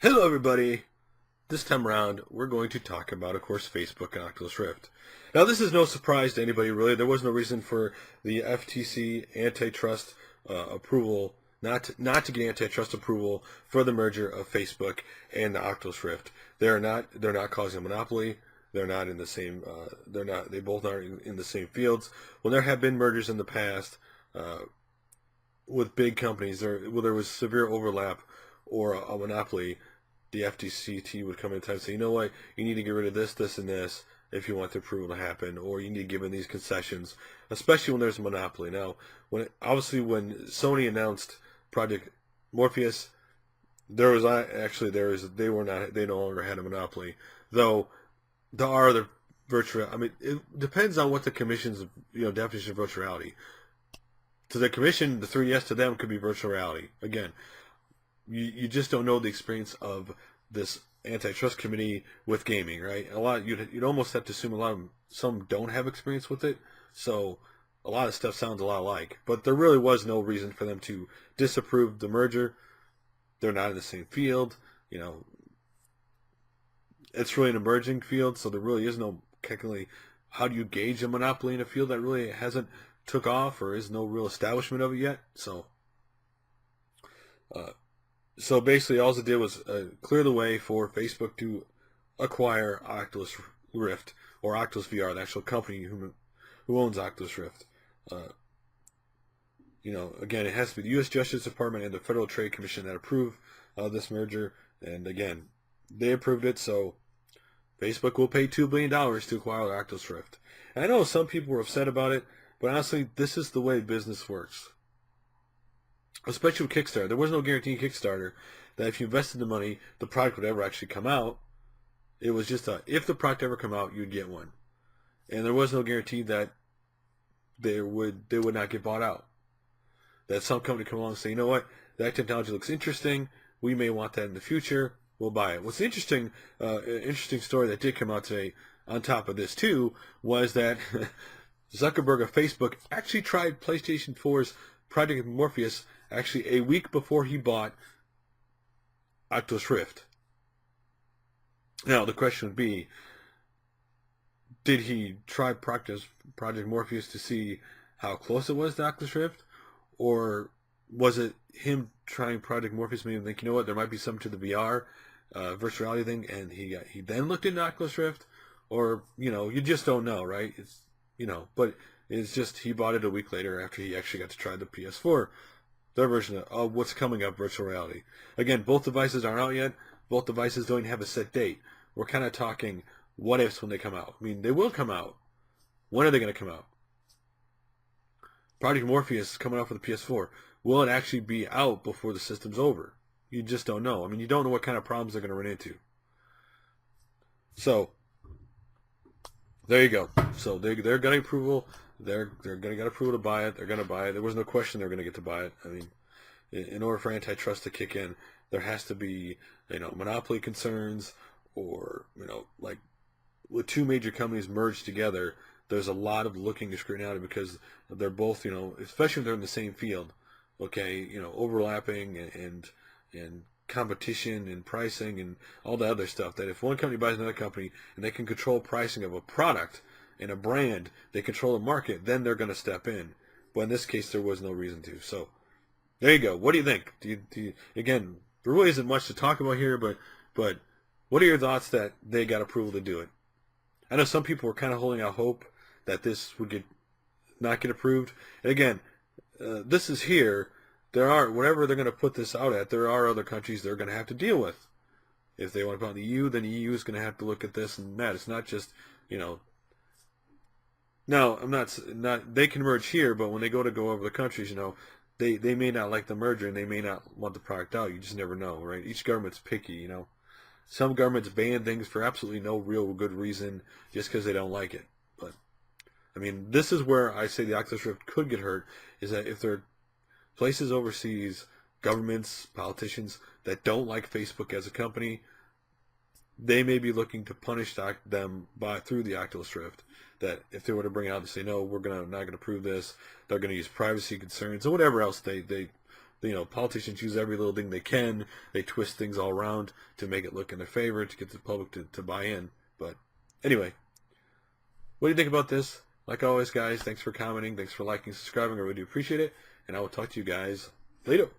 Hello everybody! This time around, we're going to talk about, of course, Facebook and Oculus Rift. Now, this is no surprise to anybody, really. There was no reason for the FTC antitrust approval, not to get antitrust approval for the merger of Facebook and the Oculus Rift. They're not causing a monopoly. They're not in the same. They both aren't in the same fields. Well, there have been mergers in the past with big companies. There was severe overlap or a monopoly. The FTC would come in time and say, you know what, you need to get rid of this, this, and this if you want the approval to happen, or you need to give in these concessions, especially when there's a monopoly. Now, when Sony announced Project Morpheus, they no longer had a monopoly, though there are other virtual. I mean, it depends on what the commission's definition of virtual reality. To the commission, the 3DS to them could be virtual reality. Again, you just don't know the experience of this antitrust committee with gaming, right? You'd almost have to assume some don't have experience with it, so a lot of stuff sounds a lot alike. But there really was no reason for them to disapprove the merger. They're not in the same field, It's really an emerging field, so there really is no technically. How do you gauge a monopoly in a field that really hasn't took off, or is no real establishment of it yet? So basically, all it did was clear the way for Facebook to acquire Oculus Rift, or Oculus VR, the actual company who owns Oculus Rift. Again, it has to be the U.S. Justice Department and the Federal Trade Commission that approve this merger. And again, they approved it, so Facebook will pay $2 billion to acquire the Oculus Rift. And I know some people were upset about it, but honestly, this is the way business works. Especially with Kickstarter. There was no guarantee in Kickstarter that if you invested the money, the product would ever actually come out. It was just if the product ever come out, you'd get one. And there was no guarantee that they would not get bought out. That some company come along and say, you know what, that technology looks interesting. We may want that in the future. We'll buy it. What's interesting story that did come out today on top of this too was that Zuckerberg of Facebook actually tried PlayStation 4's Project Morpheus actually a week before he bought Oculus Rift. Now, the question would be, did he try Project Morpheus to see how close it was to Oculus Rift? Or was it him trying Project Morpheus made him think, you know what, there might be something to the VR, virtual reality thing, and he then looked into Oculus Rift? Or, you just don't know, right? But it's just he bought it a week later after he actually got to try the PS4, their version of what's coming up, virtual reality. Again, both devices aren't out yet. Both devices don't even have a set date. We're kind of talking what ifs when they come out. I mean, they will come out. When are they going to come out? Project Morpheus is coming out for the PS4. Will it actually be out before the system's over? You just don't know. I mean, you don't know what kind of problems they're going to run into. So, there you go. So they're getting approval. They're going to get approval to buy it. They're going to buy it. There was no question they're going to get to buy it. I mean, in order for antitrust to kick in, there has to be, monopoly concerns, or, like with two major companies merged together, there's a lot of looking and scrutinity because they're both, especially if they're in the same field, okay, overlapping and competition and pricing and all the other stuff, that if one company buys another company and they can control pricing of a product and a brand, they control the market, then they're going to step in. But in this case, there was no reason to. So there you go. What do you think? Again, there really isn't much to talk about here, but what are your thoughts that they got approval to do it? I know some people were kind of holding out hope that this would not get approved. And again, this is here. Whatever they're going to put this out at, there are other countries they're going to have to deal with. If they want to put on the EU, then the EU is going to have to look at this and that. It's not just, Now, I'm not. They can merge here, but when they go over the countries, they may not like the merger and they may not want the product out. You just never know, right? Each government's picky, Some governments ban things for absolutely no real good reason just because they don't like it. But, I mean, this is where I say the Oculus Rift could get hurt, is that if there are places overseas, governments, politicians that don't like Facebook as a company, they may be looking to punish them through the Oculus Rift. That if they were to bring it out and say, no, we're not going to approve this, they're going to use privacy concerns or whatever else they politicians use every little thing they can. They twist things all around to make it look in their favor to get the public to buy in. But anyway, what do you think about this? Like always, guys, thanks for commenting. Thanks for liking, subscribing. I really do appreciate it. And I will talk to you guys later.